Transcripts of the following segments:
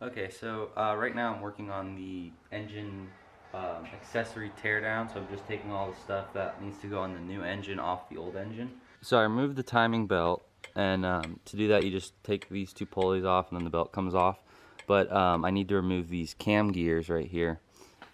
Okay, so right now I'm working on the engine accessory teardown, so I'm just taking all the stuff that needs to go on the new engine off the old engine. So I removed the timing belt, and to do that you just take these two pulleys off and then the belt comes off. But I need to remove these cam gears right here,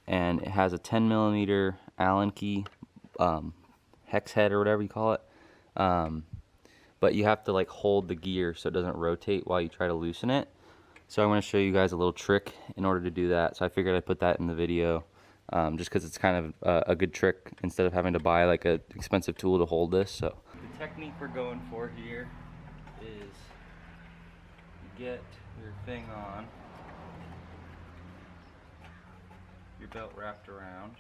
and it has a 10mm Allen key hex head or whatever you call it. But you have to like hold the gear so it doesn't rotate while you try to loosen it. So I want to show you guys a little trick in order to do that. So I figured I'd put that in the video just because it's kind of a good trick instead of having to buy like an expensive tool to hold this. So the technique we're going for here is you get your thing on, your belt wrapped around,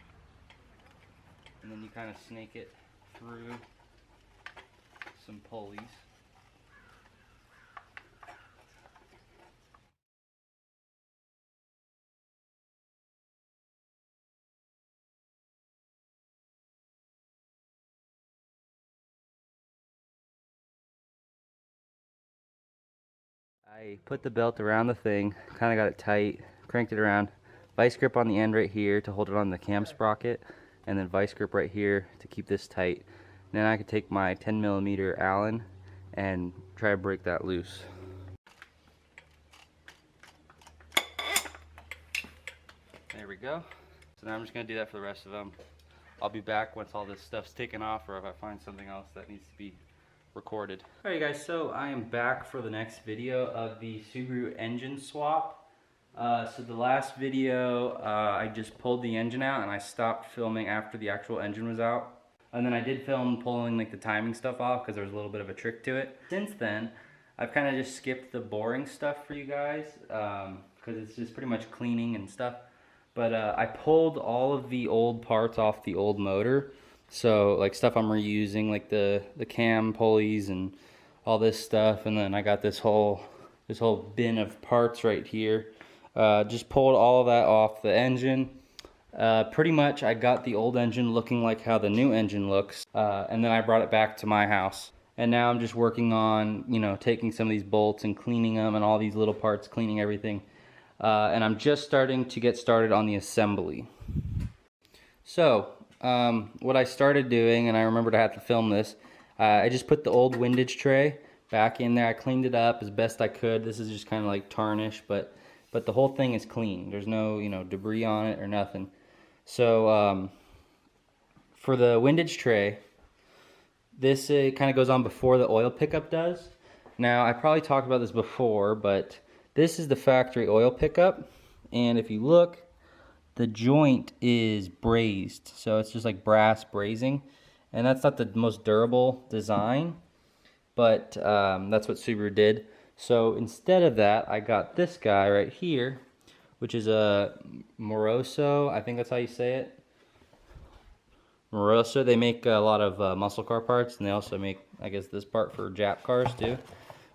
and then you kind of snake it through some pulleys. I put the belt around the thing, kind of got it tight, cranked it around, vice grip on the end right here to hold it on the cam sprocket, and then vice grip right here to keep this tight. And then I could take my 10mm Allen and try to break that loose. There we go. So now I'm just going to do that for the rest of them. I'll be back once all this stuff's taken off, or if I find something else that needs to be recorded. Alright guys, so I am back for the next video of the Subaru engine swap. So the last video I just pulled the engine out and I stopped filming after the actual engine was out. And then I did film pulling like the timing stuff off because there was a little bit of a trick to it. Since then, I've kind of just skipped the boring stuff for you guys because it's just pretty much cleaning and stuff. But I pulled all of the old parts off the old motor. So like stuff I'm reusing, like the cam pulleys and all this stuff, and then I got this whole bin of parts right here. Just pulled all of that off the engine. Pretty much I got the old engine looking like how the new engine looks, and then I brought it back to my house. And now I'm just working on, you know, taking some of these bolts and cleaning them and all these little parts, cleaning everything. And I'm just starting to get started on the assembly. So what I started doing, and I remembered I had to film this, I just put the old windage tray back in there. I cleaned it up as best I could. This is just kind of like tarnish, but the whole thing is clean. There's no, you know, debris on it or nothing. So for the windage tray, this kind of goes on before the oil pickup does. Now I probably talked about this before, but this is the factory oil pickup, and if you look, the joint is brazed, so it's just like brass brazing, and that's not the most durable design, but that's what Subaru did. So instead of that, I got this guy right here, which is a Moroso, I think that's how you say it. Moroso, they make a lot of muscle car parts, and they also make, I guess, this part for Jap cars too.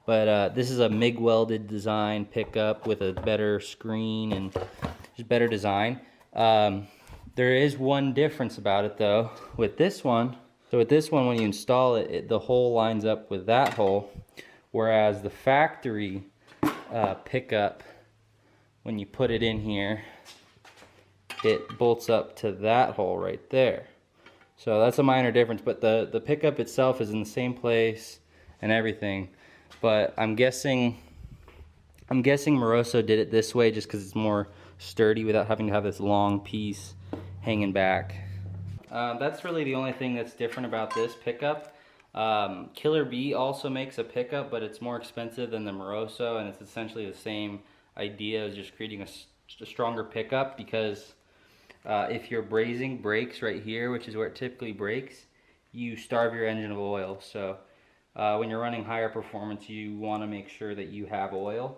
But this is a MIG welded design pickup with a better screen and just better design. There is one difference about it though with this one. So with this one, when you install it, the hole lines up with that hole, whereas the factory pickup, when you put it in here, it bolts up to that hole right there. So that's a minor difference, but the pickup itself is in the same place and everything. But I'm guessing Moroso did it this way just because it's more sturdy without having to have this long piece hanging back. That's really the only thing that's different about this pickup. Killer Bee also makes a pickup, but it's more expensive than the Moroso, and it's essentially the same idea as just creating a stronger pickup, because if your brazing breaks right here, which is where it typically breaks, you starve your engine of oil. So when you're running higher performance, you want to make sure that you have oil.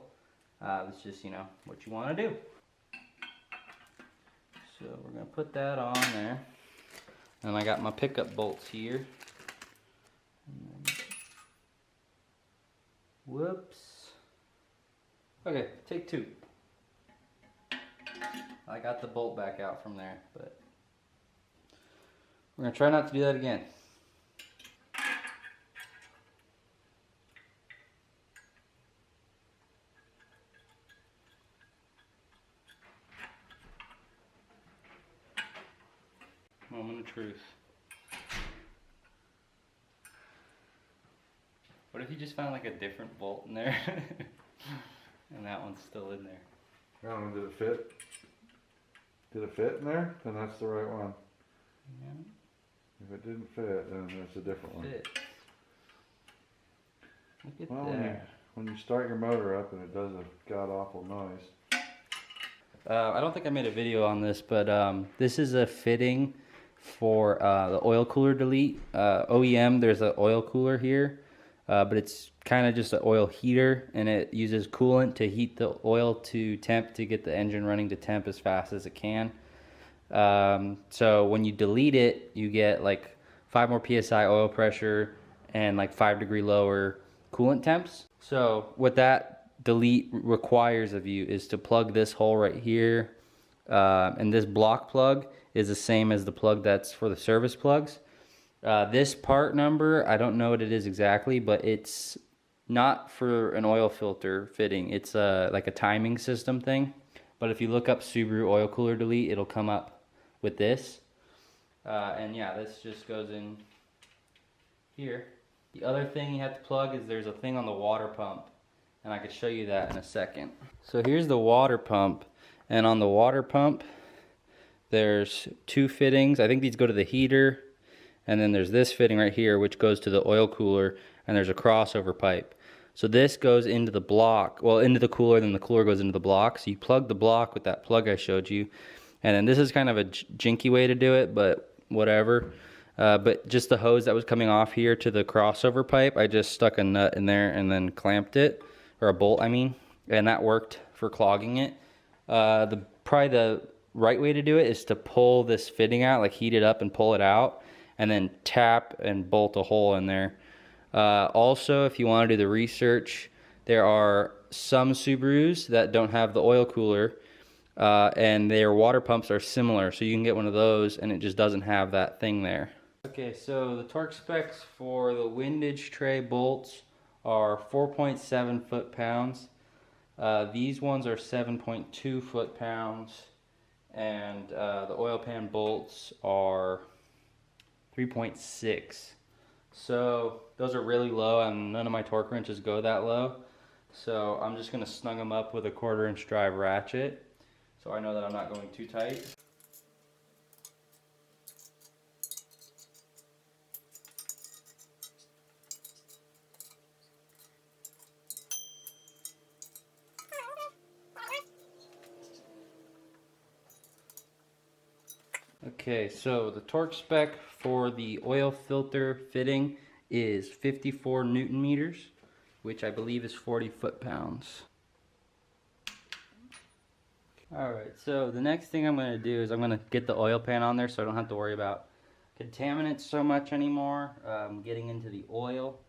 It's just, you know, what you want to do. So we're going to put that on there. And I got my pickup bolts here. Whoops. Okay, take two. I got the bolt back out from there, but we're going to try not to do that again. truth. What if you just found like a different bolt in there and that one's still in there? I don't know, did it fit? Did it fit in there? Then that's the right one. Yeah. If it didn't fit, then it's a different one. Fits. Look at Well, that. when you start your motor up and it does a god awful noise. I don't think I made a video on this, but this is a fitting for the oil cooler delete. OEM, there's an oil cooler here, but it's kind of just an oil heater, and it uses coolant to heat the oil to temp to get the engine running to temp as fast as it can. So when you delete it, you get like 5 more PSI oil pressure and like 5 degree lower coolant temps. So what that delete requires of you is to plug this hole right here, and this block plug is the same as the plug that's for the service plugs. This part number, I don't know what it is exactly, but it's not for an oil filter fitting. It's like a timing system thing. But if you look up Subaru oil cooler delete, it'll come up with this. And yeah, this just goes in here. The other thing you have to plug is there's a thing on the water pump, and I could show you that in a second. So here's the water pump, and on the water pump there's 2 fittings. I think these go to the heater, and then there's this fitting right here which goes to the oil cooler, and there's a crossover pipe. So this goes into the block, well, into the cooler, then the cooler goes into the block. So you plug the block with that plug I showed you, and then this is kind of a jinky way to do it, but whatever. But just the hose that was coming off here to the crossover pipe, I just stuck a nut in there and then clamped it, or a bolt I mean, and that worked for clogging it. Probably the right way to do it is to pull this fitting out, like heat it up and pull it out, and then tap and bolt a hole in there. Also, if you want to do the research, there are some Subarus that don't have the oil cooler, and their water pumps are similar, so you can get one of those and it just doesn't have that thing there. Okay, so the torque specs for the windage tray bolts are 4.7 foot-pounds. These ones are 7.2 foot-pounds, and the oil pan bolts are 3.6. So those are really low, and none of my torque wrenches go that low. So I'm just going to snug them up with a 1/4 inch drive ratchet, so I know that I'm not going too tight. Okay, so the torque spec for the oil filter fitting is 54 Newton meters, which I believe is 40 foot-pounds. Alright, so the next thing I'm going to do is I'm going to get the oil pan on there so I don't have to worry about contaminants so much anymore, getting into the oil.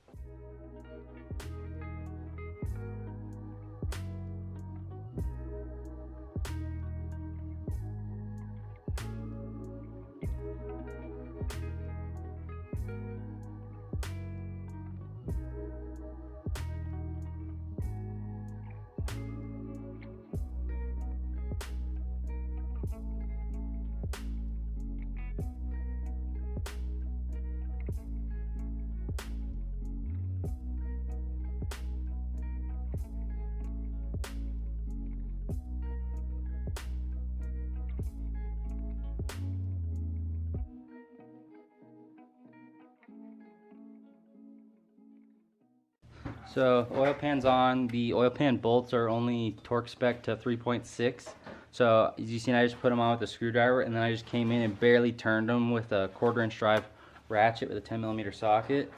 So oil pan's on. The oil pan bolts are only torque spec to 3.6. So as you see, I just put them on with a screwdriver, and then I just came in and barely turned them with a 1/4 inch drive ratchet with a 10mm socket.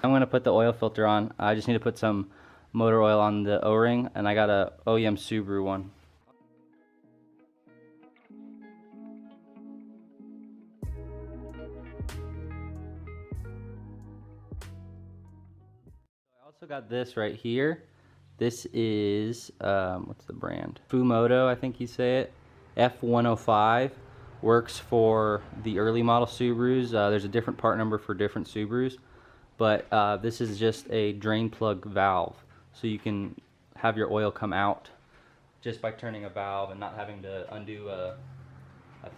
I'm going to put the oil filter on. I just need to put some motor oil on the O-ring, and I got a OEM Subaru one. I also got this right here. This is, what's the brand? Fumoto, I think you say it. F105. Works for the early model Subarus. There's a different part number for different Subarus. But this is just a drain plug valve. So you can have your oil come out just by turning a valve and not having to undo a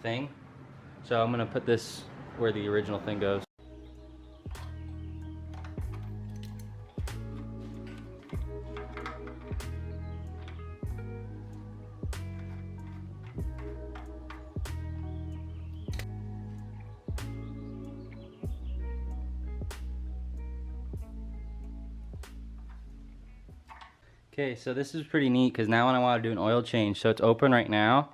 thing. So I'm going to put this where the original thing goes. Okay, so this is pretty neat because now when I want to do an oil change, so it's open right now,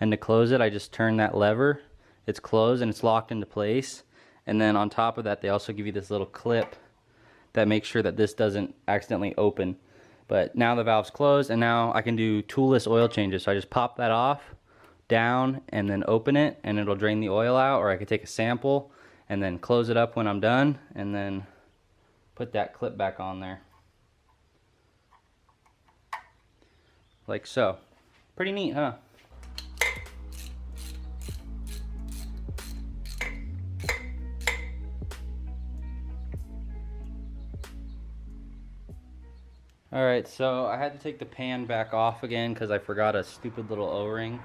and to close it I just turn that lever. It's closed and it's locked into place, and then on top of that they also give you this little clip that makes sure that this doesn't accidentally open. But now the valve's closed and now I can do toolless oil changes. So I just pop that off, down, and then open it and it'll drain the oil out, or I could take a sample and then close it up when I'm done and then put that clip back on there. Like so. Pretty neat, huh? Alright, so I had to take the pan back off again because I forgot a stupid little O-ring.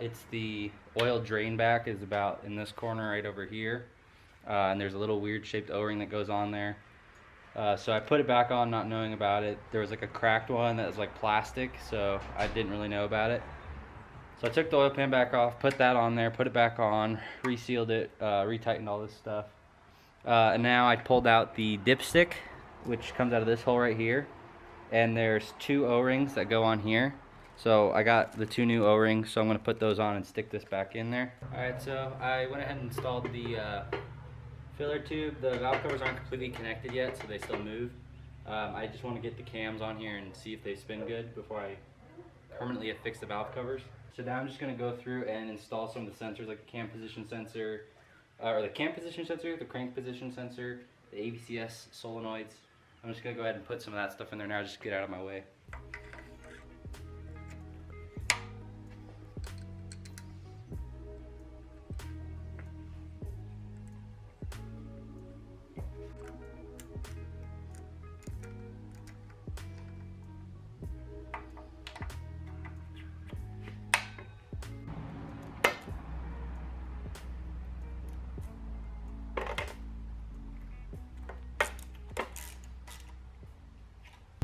It's the oil drain back is about in this corner right over here. And there's a little weird shaped O-ring that goes on there. So I put it back on not knowing about it. There was like a cracked one that was like plastic, so I didn't really know about it. So I took the oil pan back off, put that on there, put it back on, resealed it, retightened all this stuff. And now I pulled out the dipstick, which comes out of this hole right here. And there's 2 O-rings that go on here. So I got the 2 new O-rings, so I'm going to put those on and stick this back in there. Alright, so I went ahead and installed the filler tube. The valve covers aren't completely connected yet, so they still move. I just want to get the cams on here and see if they spin good before I permanently affix the valve covers. So now I'm just going to go through and install some of the sensors, like the cam position sensor, the crank position sensor, the ABCS solenoids. I'm just going to go ahead and put some of that stuff in there now, just to get out of my way.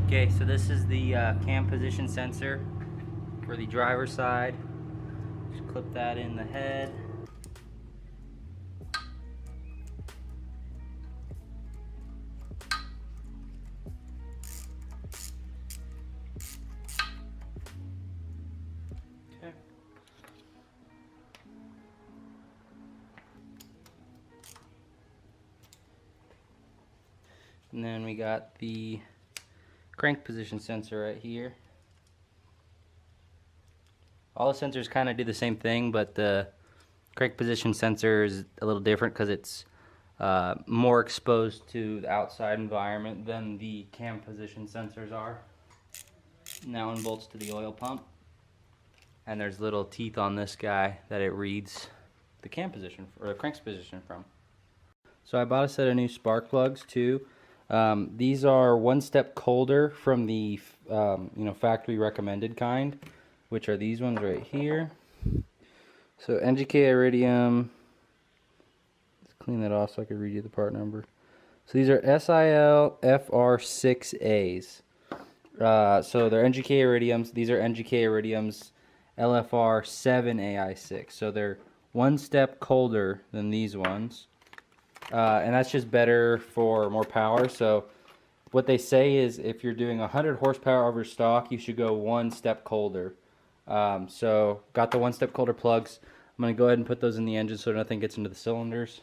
Okay, so this is the cam position sensor for the driver's side. Just clip that in the head. Okay. And then we got the crank position sensor right here. All the sensors kind of do the same thing, but the crank position sensor is a little different because it's more exposed to the outside environment than the cam position sensors are. Now one bolts to the oil pump, and there's little teeth on this guy that it reads the cam position or the crank's position from. So I bought a set of new spark plugs too. These are 1 step colder from the factory recommended kind, which are these ones right here. So NGK iridium. Let's clean that off so I can read you the part number. So these are SIL FR6As. So they're NGK iridiums. These are NGK iridiums LFR7AI6. So they're 1 step colder than these ones. And that's just better for more power. So what they say is if you're doing 100 horsepower over stock, you should go 1 step colder. So got the 1 step colder plugs. I'm going to go ahead and put those in the engine so nothing gets into the cylinders.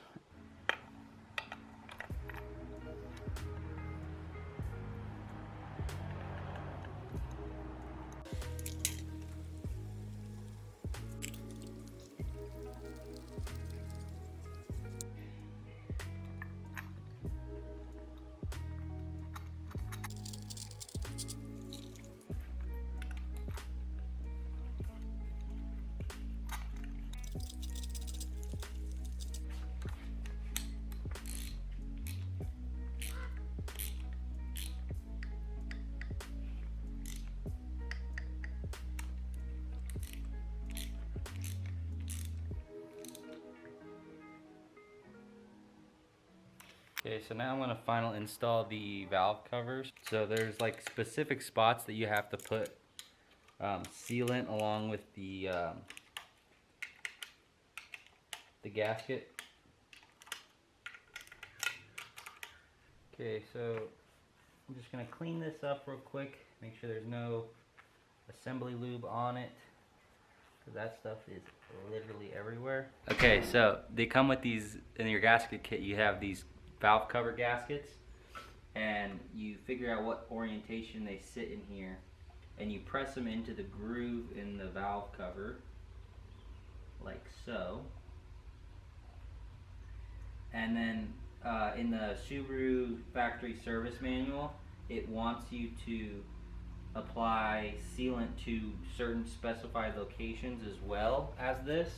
Okay, so now I'm going to final install the valve covers. So there's like specific spots that you have to put sealant along with the gasket. Okay, so I'm just going to clean this up real quick, make sure there's no assembly lube on it, because that stuff is literally everywhere. Okay, so they come with these, in your gasket kit you have these valve cover gaskets, and you figure out what orientation they sit in here, and you press them into the groove in the valve cover, like so. And then in the Subaru factory service manual, it wants you to apply sealant to certain specified locations as well as this.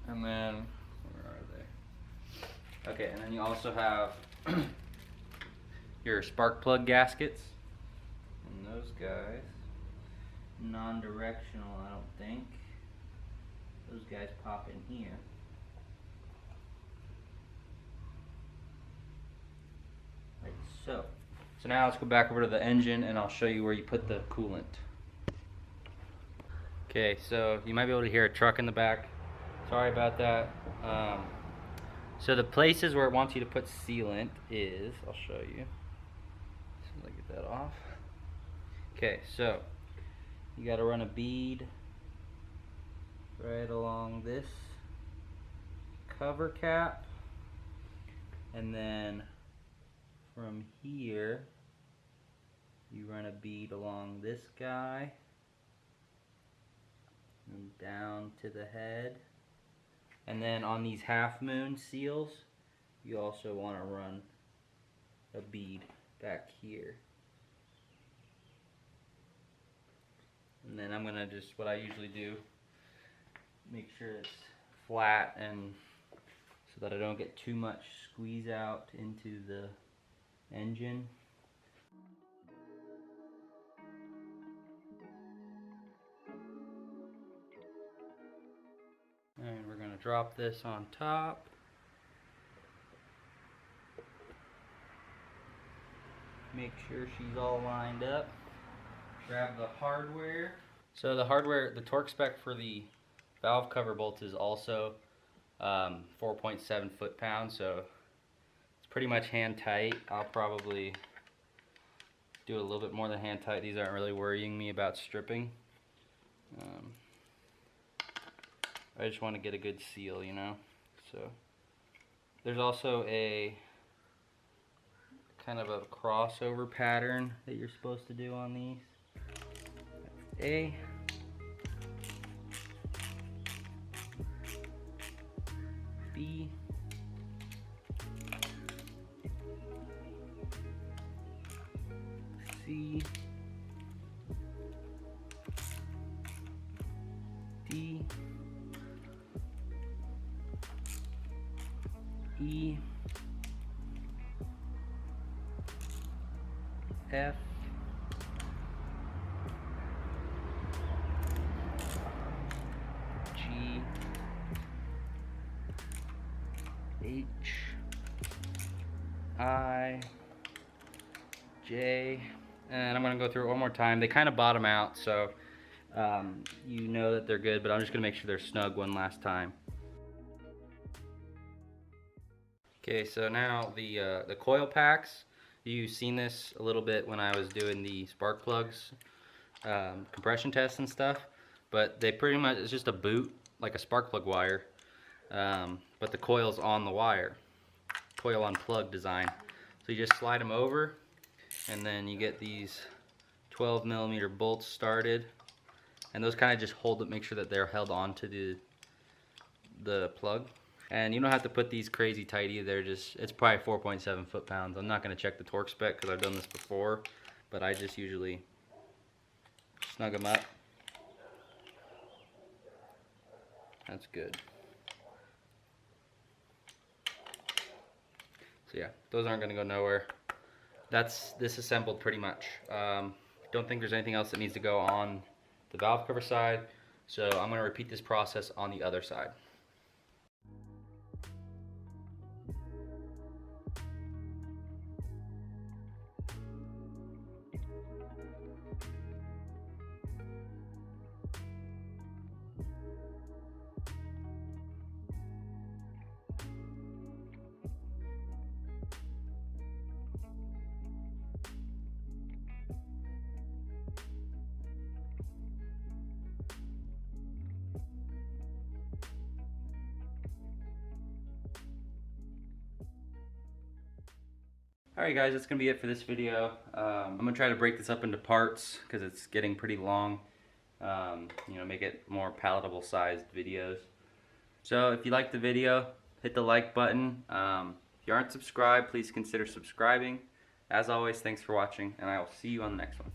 And then, where are they? Okay, and then you also have your spark plug gaskets. And those guys, non-directional, I don't think. Those guys pop in here. Like so. So now let's go back over to the engine and I'll show you where you put the coolant. Okay, so you might be able to hear a truck in the back. Sorry about that. So the places where it wants you to put sealant is, I'll show you. So let me get that off. Okay, so you got to run a bead right along this cover cap, and then from here you run a bead along this guy and down to the head, and then on these half moon seals you also want to run a bead back here. And then I'm gonna just, what I usually do, make sure it's flat and so that I don't get too much squeeze out into the engine. And we're going to drop this on top. Make sure she's all lined up. Grab the hardware. So the hardware, the torque spec for the valve cover bolts is also 4.7 foot-pounds, so it's pretty much hand tight. I'll probably do it a little bit more than hand tight. These aren't really worrying me about stripping. I just want to get a good seal, you know. So there's also a kind of a crossover pattern that you're supposed to do on these. That's A. B. C. D. E. F. G. H. I. J. And I'm going to go through it one more time. They kind of bottom out, so you know that they're good, but I'm just going to make sure they're snug one last time. Okay, so now the coil packs, you've seen this a little bit when I was doing the spark plugs compression tests and stuff, but they pretty much, it's just a boot, like a spark plug wire, but the coil's on the wire, coil on plug design. So you just slide them over, and then you get these 12mm bolts started, and those kind of just hold it, make sure that they're held onto the plug. And you don't have to put these crazy tight either. They're just, it's probably 4.7 foot-pounds. I'm not going to check the torque spec because I've done this before, but I just usually snug them up. That's good. So yeah, those aren't going to go nowhere. That's disassembled pretty much. Don't think there's anything else that needs to go on the valve cover side, so I'm going to repeat this process on the other side. Alright guys, that's going to be it for this video. I'm going to try to break this up into parts because it's getting pretty long. You know, make it more palatable sized videos. So if you liked the video, hit the like button. If you aren't subscribed, please consider subscribing. As always, thanks for watching, and I will see you on the next one.